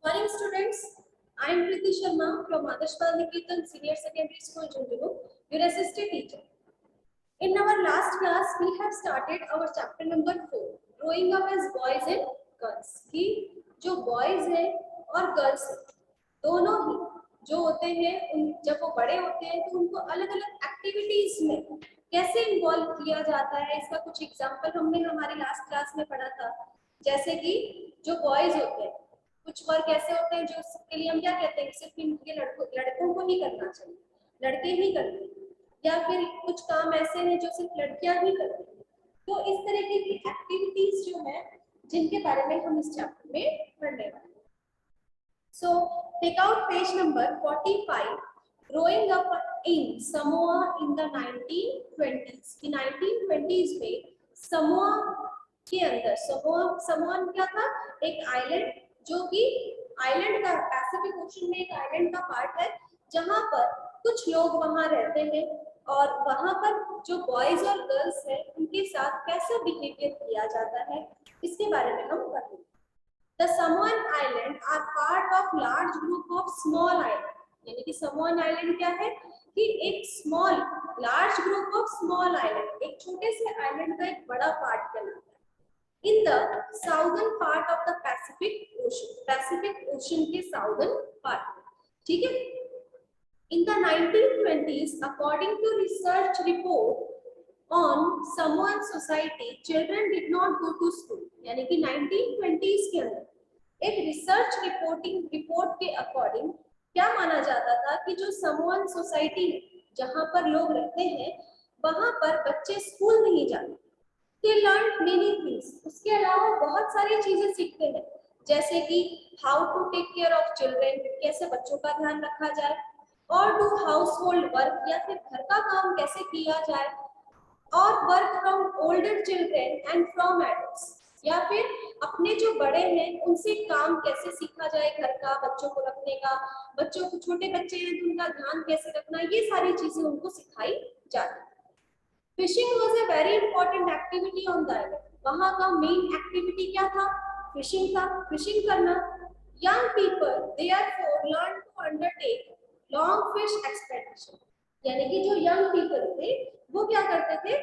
Morning students, I am Priti Sharma from Adarsh Niketan Senior Secondary School, Jhunjhunu, your assistant teacher. In our last class, we have started our chapter number 4, growing up as boys and girls. कि जो boys हैं और girls हैं, दोनों ही जो होते हैं उन जब वो बड़े होते हैं तो उनको अलग-अलग एक्टिविटीज में कैसे इन्वॉल्व किया जाता है, इसका कुछ एग्जांपल हमने हमारी लास्ट क्लास में पढ़ा था। जैसे कि जो बॉयज होते हैं, कुछ वर्क ऐसे होते हैं जो उसके लिए हम क्या कहते हैं, सिर्फ इनके लड़कों को ही करना चाहिए, लड़के ही करते हैं, या फिर कुछ काम ऐसे हैं जो सिर्फ लड़कियां ही करती हैं। तो इस तरीके की एक्टिविटीज जो है जिनके बारे में हम इस चैप्टर में पढ़ने वाले हैं। So take out page number 45. Growing up in Samoa in the 1920s. कि 1920s में समोआ के अंदर समोआ क्या था, एक आइलैंड जो कि आइलैंड का पैसिफिक ओशन में एक आइलैंड का पार्ट है जहां पर कुछ लोग वहां रहते हैं और वहां पर जो बॉयज और गर्ल्स हैं उनके साथ कैसा बिहेवियर किया जाता है इसके बारे में हम पढ़ेंगे। The Samoan Island are part of large group of small island. यानी कि Samoan Island क्या है कि एक small large group of small island, एक छोटे से island का एक बड़ा part कहलाता है। In the southern part of the Pacific Ocean के southern part में, ठीक है? In the 1920s, according to research report on Samoan society, children did not go to school. यानी कि 1920s के अंदर एक रिसर्च रिपोर्ट के अकॉर्डिंग क्या माना जाता था कि जो समोअन सोसाइटी जहां पर लोग रहते हैं वहां पर बच्चे स्कूल नहीं जाते। They learned many things. उसके अलावा बहुत सारी चीजें सीखते हैं, जैसे कि how to take care of children, कैसे बच्चों का ध्यान रखा जाए, और do household work, या फिर घर का काम कैसे किया जाए, और work from older children and from adults, या फिर अपने जो बड़े हैं उनसे काम कैसे सीखा जाए, घर का, बच्चों को रखने का, बच्चों को, छोटे बच्चे हैं तो उनका ध्यान कैसे रखना, ये सारी चीजें उनको सिखाई जाती। Fishing was a very important activity on the island. वहां का मेन एक्टिविटी क्या था? फिशिंग था, फिशिंग करना। Young people therefore learn to undertake long fish expedition. यानी कि जो यंग पीपल थे वो क्या करते थे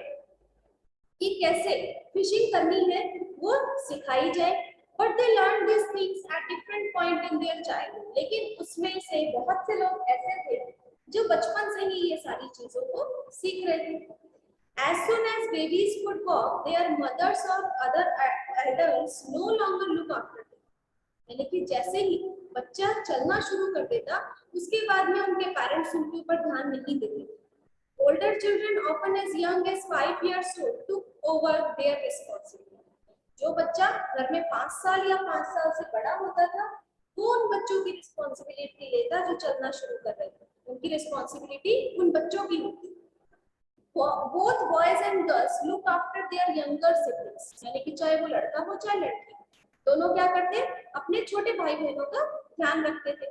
कि कैसे फिशिंग करनी है वो सिखाई जाए। But they learn this things at different point in their childhood. लेकिन उसमें से बहुत से लोग ऐसे थे जो बचपन से ही ये सारी चीजों को सीख रहे थे। As soon as babies could walk, their mothers or other adults no longer look after them. यानी कि जैसे ही बच्चा चलना शुरू कर देता उसके बाद में उनके पेरेंट्स उनके ऊपर ध्यान नहीं देते। Older children often as young as 5 years old took over their responsibility. जो बच्चा घर में 5 साल या 5 साल से बड़ा होता था वो उन बच्चों की रिस्पॉन्सिबिलिटी लेता जो चलना शुरू कर रहे थे। उनकी रिस्पॉन्सिबिलिटी उन बच्चों की होती। Both boys and girls look after their younger siblings. यानी कि चाहे वो लड़का हो चाहे लड़की, दोनों क्या करते अपने छोटे भाई बहनों का ध्यान रखते थे।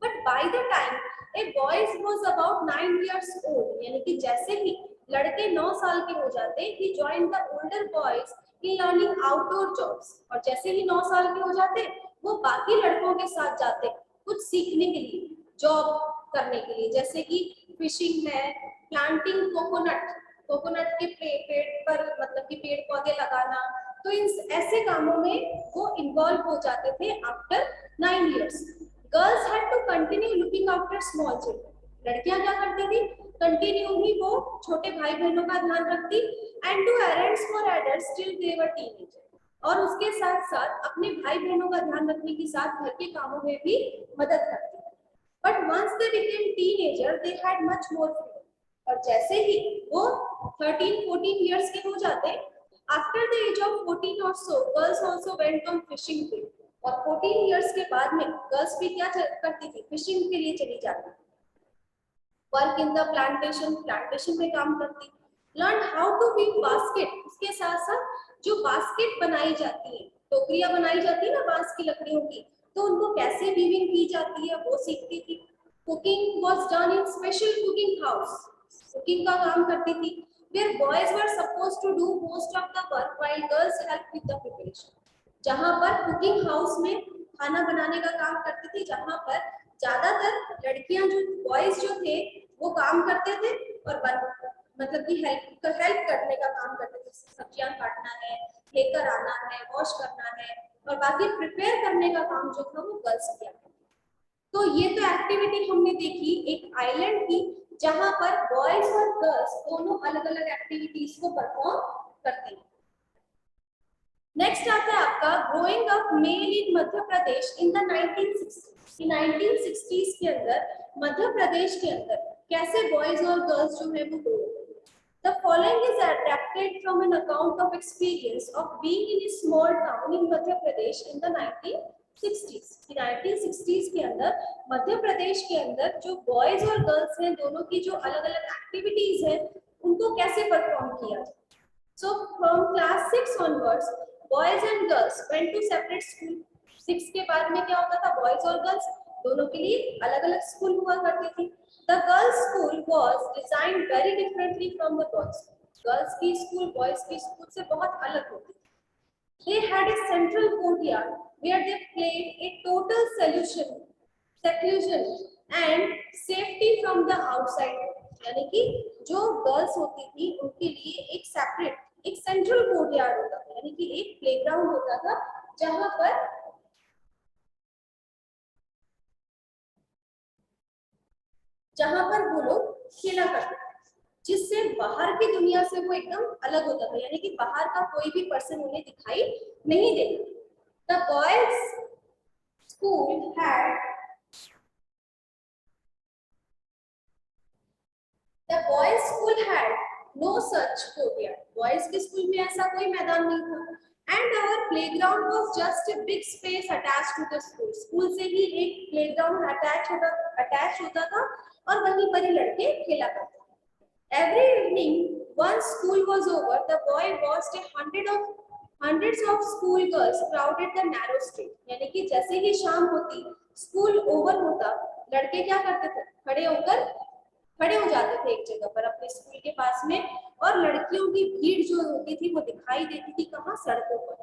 But by the time a boy was about 9 years old, यानी कि जैसे ही लड़के 9 साल के हो जाते, he joined the older boys in learning outdoor jobs. और जैसे ही 9 साल के हो जाते वो बाकी लड़कों के साथ जाते कुछ सीखने के लिए, जॉब करने के लिए, जैसे कि फिशिंग है, प्लांटिंग कोकोनट के पेड़ पर, मतलब कि पेड़ पौधे लगाना। तो इन ऐसे कामों में वो इन्वॉल्व हो जाते थे after 9 years. Girls had to continue looking after small children. लड़कियां क्या करती थी? कंटिन्यू ही वो छोटे भाई बहनों का ध्यान रखती and do errands for adults till they were teenager. और उसके साथ साथ अपने भाई बहनों का ध्यान रखने के साथ घर के कामों में भी मदद करती। But once they became teenager, they had much more freedom. और जैसे ही वो 13-14 years के हो जाते, after the age of 14 or so, girls also went on fishing trip. और 14 years के बाद में girls भी क्या करती थी? फिशिंग के लिए चली जाती। वर्क इन द प्लांटेशन में काम करती। Learn how to weave basket. उसके साथ साथ जो बास्केट बनाई जाती है, टोकरियां बनाई जाती है ना बांस की लकड़ियों की, तो उनको कैसे वीविंग की जाती है वो सीखती थी। Cooking was done in special cooking house. Cooking का काम करती थी। Where boys were supposed to do most of the work while girls helped with the preparation. जहां पर कुकिंग हाउस में खाना बनाने का काम करती थी, जहाँ पर ज्यादातर लड़कियां जो बॉयज जो थे वो काम करते थे और मतलब कि हेल्प करने का काम करते थे। सब्जियां काटना है, लेकर आना है, वॉश करना है और बाकी प्रिपेयर करने का काम जो था वो गर्ल्स किया। तो ये तो एक्टिविटी हमने देखी एक आइलैंड की, जहां पर बॉयज और गर्ल्स दोनों अलग अलग एक्टिविटीज को परफॉर्म करते हैं। नेक्स्ट आता है आपका growing up male in Madhya Pradesh in the 1960s। 1960s के अंदर मध्य प्रदेश के अंदर कैसे बॉयज और गर्ल्स जो है वो ग्रो होते हैं। The following is adapted from an account of experience of being in a small town in Madhya Pradesh in the 1960s। 1960s के अंदर मध्य प्रदेश के अंदर जो बॉयज और गर्ल्स हैं दोनों की जो अलग अलग एक्टिविटीज हैं उनको कैसे परफॉर्म किया जाए। So from class 6 onwards, boys and girls went to separate school। 6 के बाद में क्या होता था, बॉयज और गर्ल्स दोनों के लिए अलग अलग स्कूल हुआ करती थी। The girls school was designed very differently from the boys school। Girls की स्कूल बॉयज की स्कूल से बहुत अलग होती थी। They had a central courtyard where they played a total seclusion and safety from the outside। यानी कि जो गर्ल्स होती थी उनके लिए एक सेपरेट एक सेंट्रल कोर्टयार्ड होता था, यानी कि एक प्लेग्राउंड होता था जहां पर वो लोग खेला करते थे, जिससे बाहर की दुनिया से वो एकदम अलग होता था, यानी कि बाहर का कोई भी पर्सन उन्हें दिखाई नहीं देता। The boys school had no such courtyard। Boys के स्कूल में ऐसा कोई मैदान नहीं था। And our playground was just a big space attached to the school। School से ही एक प्लेग्राउंड अटैच होता था और वहीं पर ही लड़के खेला करते थे। Every evening, once school was over, the boy watched hundreds of school girls crowded the narrow street। यानी कि जैसे ही शाम होती, स्कूल ओवर होता, लड़के क्या करते थे, खड़े हो जाते थे एक जगह पर अपने स्कूल के पास में, और लड़कियों की भीड़ जो होती थी वो दिखाई देती थी कहाँ, सड़कों पर।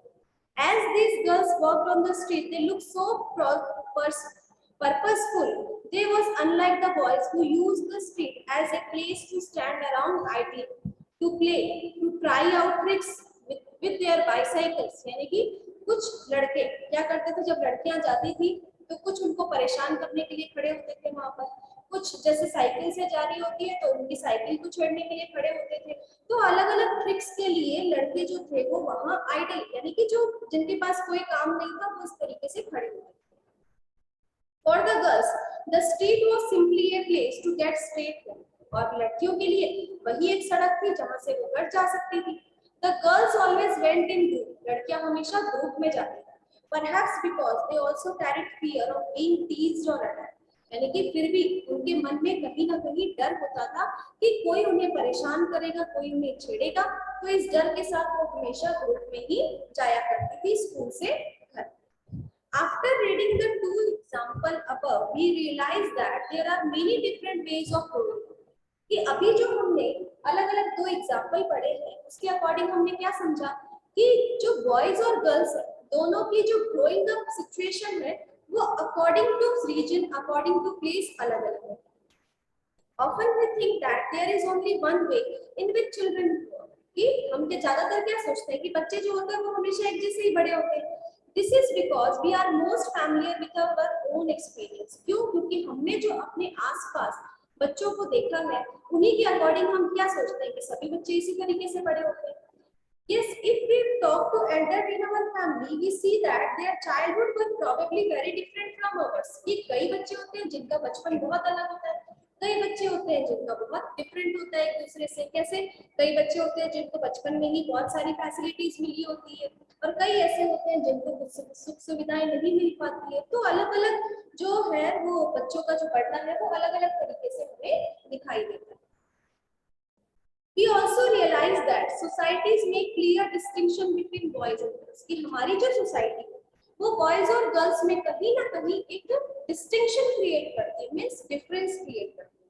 As these girls walked on the street, they looked so purposeful। They was unlike the boys who used the street as a place to stand around idly, to play, to try out tricks with their bicycles। यानी कि कुछ लड़के क्या करते थे, जब लड़कियां जाती थी तो कुछ उनको परेशान करने के लिए खड़े होते थे वहां पर, कुछ जैसे साइकिल से जा रही होती है तो उनकी साइकिल को छेड़ने के लिए खड़े होते थे। तो अलग अलग ट्रिक्स के लिए लड़के जो थे वो वहां आइडल, यानी कि जो जिनके पास कोई काम नहीं था वो इस तरीके से खड़े होते थे। For the girls, the street was simply a place to get straight home। और लड़कियों के लिए वही एक सड़क थी जहां से वो घर जा सकती थी। The girls always went in group। लड़कियां हमेशा ग्रुप में जाती थी। Perhaps because they also carried fear of being teased or attacked। यानी कि फिर भी उनके मन में कहीं ना कहीं डर होता था कि कोई उन्हें परेशान करेगा, कोई उन्हें छेड़ेगा, तो इस डर के साथ वो हमेशा ग्रुप में ही जाया करती थी स्कूल से घर। After reading the two example above, we realize that there are many different ways of growing। कि अभी जो हमने अलग अलग दो एग्जाम्पल पढ़े हैं उसके अकॉर्डिंग हमने क्या समझा कि जो बॉयज और गर्ल्स है दोनों की जो ग्रोइंग अप सिचुएशन है वो according to region, according to place अलग अलग है। Often we think that there is only one way in which children grow। कि हम के ज्यादातर क्या सोचते हैं कि बच्चे जो होते हैं वो हमेशा एक जैसे ही बड़े होते हैं। This is because we are most familiar with our own experience। क्यों? क्योंकि हमने जो अपने आसपास बच्चों को देखा है उन्हीं के अकॉर्डिंग हम क्या सोचते हैं कि सभी बच्चे इसी तरीके से बड़े होते हैं। Yes, if we talk to elders in our family, we see that their childhood was probably very different from ours। कि कई बच्चे होते हैं जिनका बचपन बहुत अलग होता है, कई बच्चे होते हैं जिनका बहुत डिफरेंट होता है एक दूसरे से। कैसे? कई बच्चे होते हैं जिनको बचपन में ही बहुत सारी फैसिलिटीज मिली होती है और कई ऐसे होते हैं जिनको सुख सुविधाएं नहीं मिल पाती है। तो अलग अलग जो है वो बच्चों का जो बढ़ना है वो अलग अलग तरीके से हमें दिखाई देता है। We also realize that societies make clear distinction between boys and girls। कि हमारी जो सोसाइटी है वो बॉयज और गर्ल्स में कहीं ना कहीं एक डिस्टिंक्शन क्रिएट करती है, मींस डिफरेंस क्रिएट करती है।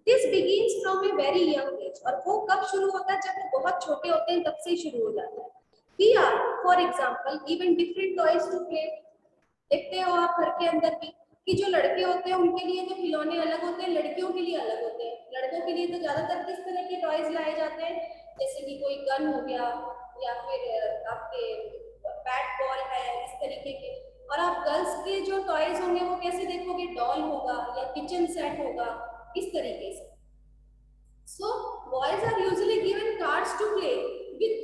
This begins from a very young age। और वो कब शुरू होता है? जब वो बहुत छोटे होते हैं तब से ही शुरू हो जाता है। We are, for example, given different toys to play। देखते हो आप घर के अंदर भी कि जो लड़के होते हैं उनके लिए तो खिलौने अलग होते हैं, लड़कियों के लिए अलग होते हैं। लड़कों के लिए तो ज्यादातर किस तरह के टॉयज लाए जाते हैं, जैसे कि कोई गन हो गया या फिर आपके बैट बॉल है, इस तरीके के। और आप गर्ल्स के जो टॉयज होंगे वो कैसे देखोगे, डॉल होगा या किचन सेट होगा, इस तरीके से। So boys are usually given cars to play with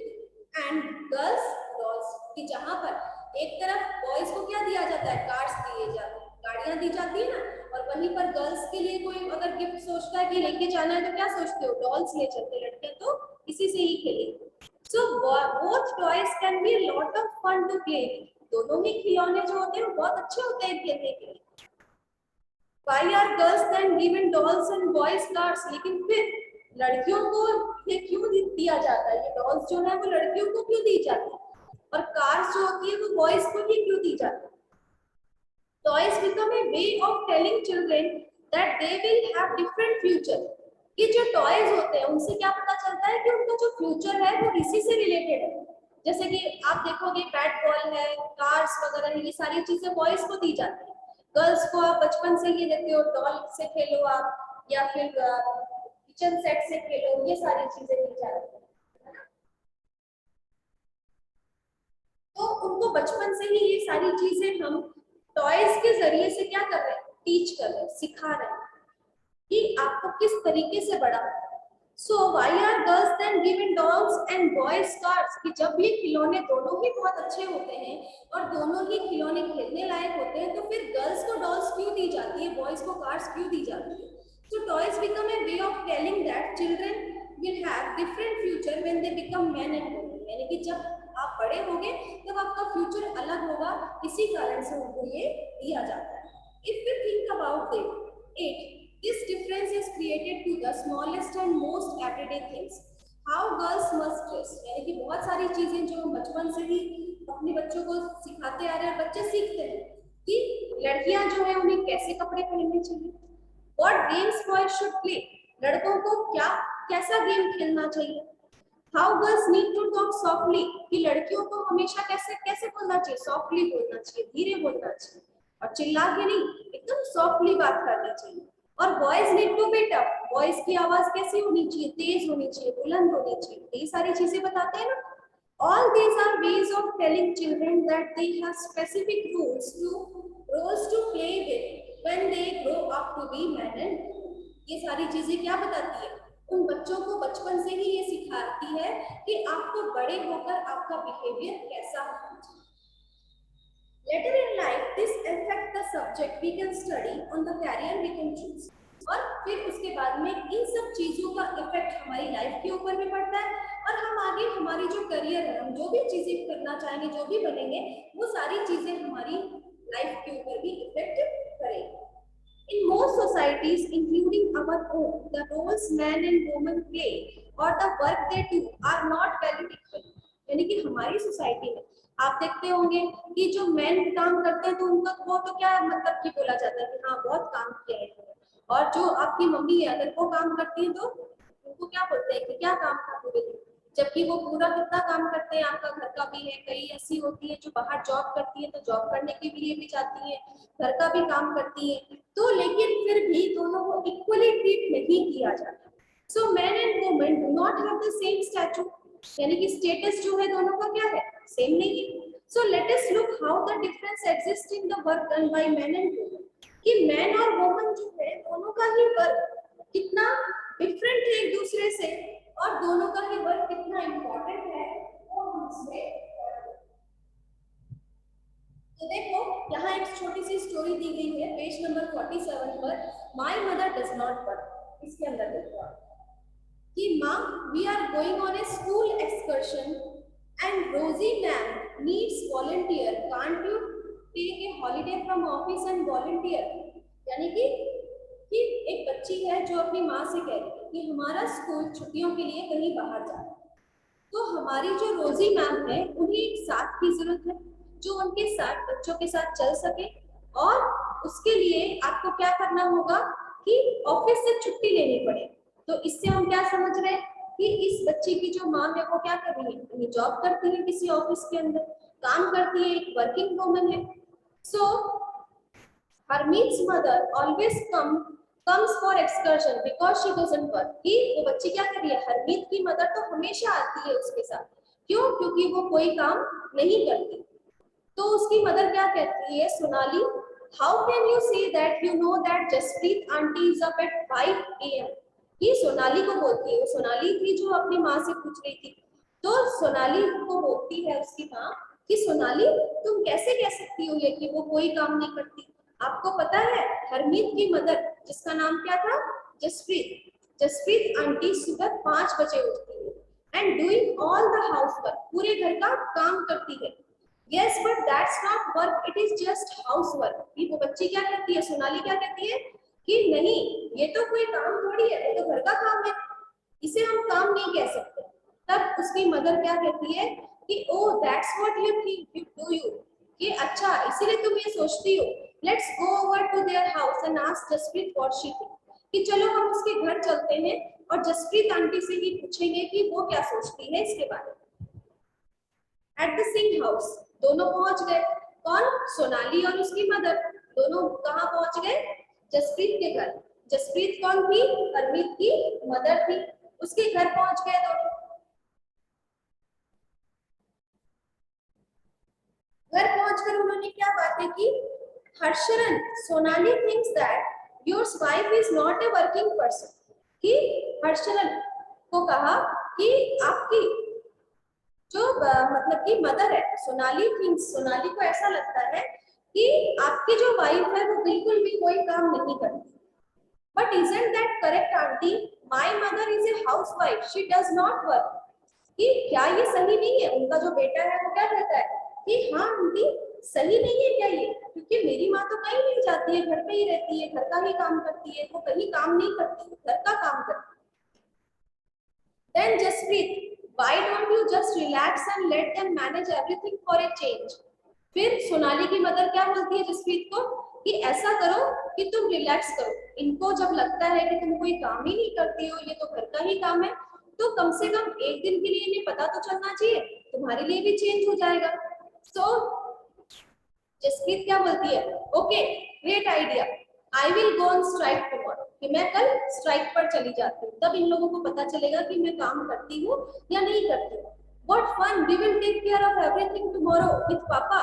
and girls dolls, कि जहां पर एक तरफ बॉयज को क्या दिया जाता है, कार्स दिए जाते हैं, गाड़ियां दी जाती है ना, और वहीं पर गर्ल्स के लिए कोई अगर गिफ्ट सोचता है कि लेके जाना है तो क्या सोचते हो, डॉल्स ले चलते हैं, लड़कियां तो इसी से ही खेलेंगी। So both toys can be a lot of fun to play with. दोनों ही खिलौने जो होते हैं वो बहुत अच्छे होते हैं खेलने के लिए। Why are girls then given dolls and boys cars? लेकिन फिर लड़कियों को ये क्यों दिया जाता है, ये डॉल्स जो है वो लड़कियों को क्यों दी जाती है, और कार्स जो होती है वो बॉयज को ही क्यों दी जाती है? Toys become a way of telling children that they will have different future. ये जो टॉयज होते हैं उनसे क्या पता चलता है कि उनका जो फ्यूचर है वो इसी से रिलेटेड है। जैसे कि आप देखोगे बैट बॉल है, कार्स वगैरह है, ये सारी चीजें बॉयज को दी जाती है। गर्ल्स को आप बचपन से ये देते हो, डॉल से खेलो आप, या फिर किचन सेट से खेलो, ये सारी चीजें दी जाती है। तो उनको बचपन से ही ये सारी चीजें हम टॉयज के जरिए से क्या कर रहे हैं, टीच कर रहे हैं, सिखा रहे हैं कि आपको किस तरीके से बड़ा। So why are girls then given dolls and boys cars, कि जब ये खिलौने दोनों ही बहुत अच्छे होते हैं और दोनों ही खिलौने खेलने लायक होते हैं, तो फिर गर्ल्स को डॉल्स क्यों दी जाती है, बॉयज को कार्स क्यों दी जाती है? So toys become a way of telling that children will have different future when they become man and women, यानी कि जब आप बड़े होगे तब आपका फ्यूचर अलग होगा, इसी कारण से उनको ये दिया जाता है। If you think about it, this difference is created to the smallest and most everyday things. How girls must dress, यानी कि बहुत सारी चीजें जो हम बचपन से ही अपने बच्चों को सिखाते आ रहे हैं, बच्चे सीखते हैं कि लड़कियां जो है उन्हें कैसे कपड़े पहनने चाहिए, what games boys should play, लड़कों को क्या कैसा गेम खेलना चाहिए, how girls need to talk softly, कि लड़कियों को हमेशा कैसे कैसे बोलना चाहिए, सॉफ्टली बोलना चाहिए, धीरे बोलना चाहिए, और चिल्ला के नहीं, एकदम सॉफ्टली बात करनी चाहिए। और boys need to be tough, boys की आवाज कैसी होनी चाहिए, तेज होनी चाहिए, बुलंद होनी चाहिए, ये सारी चीजें बताते हैं ना। All these are ways of telling children that they have specific roles to play with when they grow up to be men and women. ये सारी चीजें क्या बताती है, उन बच्चों को बचपन से ही ये सिखाती है कि आपको बड़े होकर आपका बिहेवियर कैसा होना चाहिए। Later in life, this affect the subject we can study on the career we can choose. और फिर उसके बाद में इन सब चीजों का इफेक्ट हमारी लाइफ के ऊपर भी पड़ता है, और हम आगे हमारी जो करियर है, हम जो भी चीजें करना चाहेंगे, जो भी बनेंगे, वो सारी चीजें हमारी लाइफ के ऊपर भी इफेक्ट करेंगी। In most societies, including our own, the roles men and women play or the work they do are not valued equally. यानी कि हमारी सोसाइटी में आप देखते होंगे कि जो मेन काम करते हैं तो उनका वो तो क्या मतलब कि बोला जाता है कि हाँ बहुत काम किया है, और जो आपकी मम्मी है अगर वो काम करती है तो उनको क्या बोलते हैं कि क्या काम था पूरे दिन, जबकि वो पूरा कितना काम करते हैं। आपका घर का भी है, कई ऐसी होती है जो बाहर जॉब करती है तो जॉब करने के लिए भी जाती है, घर का भी काम करती है, तो लेकिन फिर भी दोनों को इक्वली ट्रीट नहीं किया जाता। So main and women do not have the same statue, यानी कि स्टेटस जो है दोनों का क्या है, सेम नहीं है। So let us look how the difference exist in the work done by main and women, कि मैन और वुमेन जो है दोनों का ही वर्क कितना डिफरेंट है एक दूसरे से, और दोनों का ही वर्क कितना इंपॉर्टेंट है वो हम इसमें। तो देखो यहाँ एक छोटी सी स्टोरी दी गई है पेज नंबर 47 पर, my mother does not work. इसके अंदर देखो कि माँ, we are going on a school excursion and Rosie ma'am needs volunteer, can't you take a holiday from office and volunteer. यानी कि एक बच्ची है जो अपनी माँ से कह रही है कि हमारा स्कूल छुट्टियों के लिए कहीं बाहर जाना है, तो हमारी जो रोजी मैम है उन्हें एक साथ की जरूरत है जो उनके साथ बच्चों के साथ चल सके, और उसके लिए आपको क्या करना होगा कि ऑफिस से छुट्टी लेनी पड़े। तो इससे हम क्या समझ रहे हैं कि इस बच्ची की जो माँ है वो क्या कर रही है, जॉब करती है, किसी ऑफिस के अंदर काम करती है, एक वर्किंग वुमन है। So Harmeet's mother always comes for excursion because she doesn't work. कि वो बच्ची क्या कर रही है, हरमीत की मदर तो हमेशा आती है उसके साथ. क्यों? क्योंकि वो कोई काम नहीं करती. तो उसकी मदर क्या कहती है, Sonali, how can you say that you know that Jaspreet auntie is up at 5 AM? ये सोनाली को बोलती है. वो सोनाली थी जो अपनी माँ से पूछ रही थी. तो सोनाली को बोलती है उसकी माँ कि सोनाली, तुम कैसे कह सकती हो ये कि वो कोई काम नहीं करती. आपको पता है हरमीत की मदर, जिसका नाम क्या था, जसप्रीत, जसप्रीत आंटी सुबह 5 बजे उठती है and doing all the house work, पूरे घर का काम करती है. Yes but that's not work, it is just house work. वो बच्ची क्या कहती है, सोनाली क्या कहती है कि नहीं, ये तो कोई काम थोड़ी है, ये तो घर का काम है, इसे हम काम नहीं कह सकते. तब उसकी मदर क्या कहती है कि oh that's what you think you do you, कि अच्छा इसीलिए तुम ये सोचती हो. Let's go over to their house and ask Jaspreet what she think, कि चलो हम उसके घर चलते हैं और जसप्रीत आंटी से ही पूछेंगे कि वो क्या सोचती है इसके बारे में. एट द सिंह हाउस दोनों पहुंच गए. कौन? सोनाली और उसकी मदर. दोनों कहाँ पहुंच गए? जसप्रीत के घर. जसप्रीत कौन थी? हरमीत की मदर थी. उसके घर पहुंच गए दोनों. घर पहुंचकर उन्होंने क्या बातें की? Harsharan, Sonali thinks that your wife is not a working person. कि हर्षरन को कहा कि आपकी जो मतलब कि मदर है, सोनाली थिंक्स, सोनाली को ऐसा लगता है कि आपकी जो वाइफ है वो बिल्कुल भी कोई काम नहीं करती. But isn't that correct aunty, my mother is a housewife, she does not work. कि क्या ये सही नहीं है? उनका जो बेटा है वो क्या कहता है कि हाँ आंटी, सही नहीं है क्या ये, क्योंकि मेरी माँ तो कहीं नहीं जाती है, घर पे ही रहती है, घर का ही काम करती है, वो कहीं काम नहीं करती, घर का काम करती है. Then Jaspreet, why don't you just relax and let them manage everything for a change? फिर सोनाली की मदर क्या बोलती है जसप्रीत को कि ऐसा करो कि तुम रिलैक्स करो. इनको जब लगता है कि तुम कोई काम ही नहीं करती हो, ये तो घर का ही काम है, तो कम से कम एक दिन के लिए इन्हें पता तो चलना चाहिए, तुम्हारे लिए भी चेंज हो जाएगा. सो जसप्रीत क्या बोलती है, okay great idea, I will go on strike tomorrow, कि मैं कल स्ट्राइक पर चली जाती हूँ. तब इन लोगों को पता चलेगा कि मैं काम करती हूँ या नहीं करती हूँ. What fun, we will take care of everything tomorrow with papa.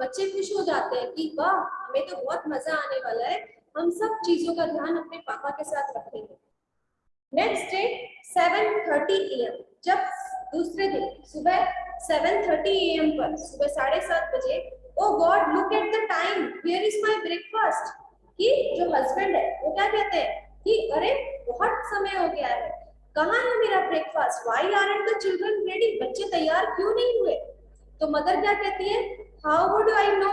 बच्चे खुश हो जाते हैं कि वाह, हमें तो बहुत मजा आने वाला है, हम सब चीजों का ध्यान अपने पापा के साथ रखेंगे. नेक्स्ट डे 7:30 AM, जब दूसरे दिन सुबह 7:30 AM पर, सुबह 7:30 बजे, oh God look at the time, here is my breakfast. कि जो हस्बैंड है वो क्या कहते हैं कि अरे बहुत समय हो गया है, कहाँ है मेरा breakfast, why aren't the children ready, बच्चे तैयार क्यों नहीं हुए. तो मदर क्या कहती है, how would I know,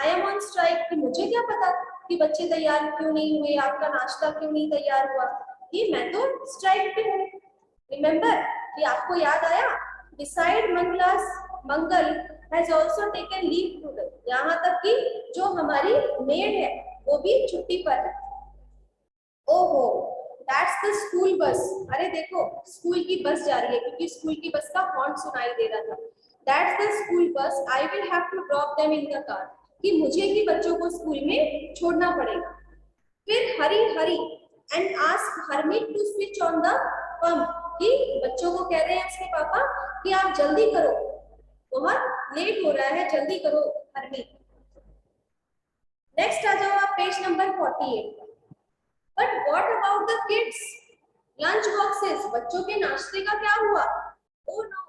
I am on strike, कि मुझे क्या पता कि बच्चे तैयार क्यों नहीं हुए, आपका नाश्ता क्यों नहीं तैयार हुआ, कि मैं तो स्ट्राइक पे हूँ. रिमेम्बर, कि आपको याद आया, decide Mangal has also taken leave today, यहाँ तक कि जो हमारी मेड है वो भी छुट्टी पर है. ओहो दैट्स द स्कूल बस, अरे देखो स्कूल की बस जा रही है, क्योंकि स्कूल की बस का हॉर्न सुनाई दे रहा था. That's the school bus, I will have to drop them in the car, कि मुझे ही बच्चों को स्कूल में छोड़ना पड़ेगा. फिर hurry hurry and ask Harmeet to switch on the pump, कि बच्चों को कह रहे हैं उसके पापा कि आप जल्दी करो, बहुत लेट हो रहा है, जल्दी करो हरमीत. नेक्स्ट आ जाओ आप page number 48. But what about the kids lunch boxes, बच्चों के नाश्ते का क्या हुआ. Oh no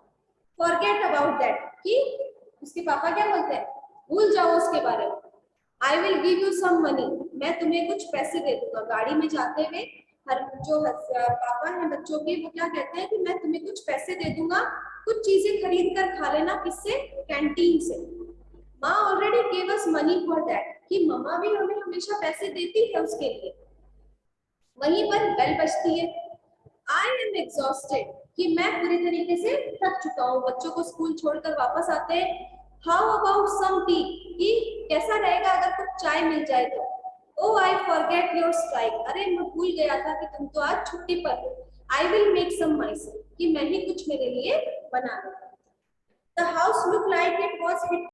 forget about that, कि उसके पापा क्या बोलते हैं, भूल जाओ उसके बारे में. I will give you some money, मैं तुम्हें कुछ पैसे दे दूंगा. गाड़ी में जाते हुए हर जो पापा हैं बच्चों के, वो क्या कहते हैं कि मैं तुम्हें कुछ पैसे दे दूंगा, कुछ चीजें खरीद कर खा लेना. किससे? कैंटीन से. माँ already gave us money for that, कि मम्मा भी हमें हमेशा पैसे देती है उसके लिए. वहीं पर बेल बजती है. आई एम एग्जॉस्टेड, कि मैं पूरी तरीके से थक चुका हूँ. बच्चों को स्कूल छोड़कर वापस आते हैं. हाउ अबाउट सम टी, कि कैसा रहेगा अगर कुछ चाय मिल जाए तो. ओ आई फॉरगेट योर स्ट्राइक, अरे मैं भूल गया था कि तुम तो आज छुट्टी पर हो. I will make some myself, कि मैं ही कुछ मेरे लिए बना लूंगा. The house looked like a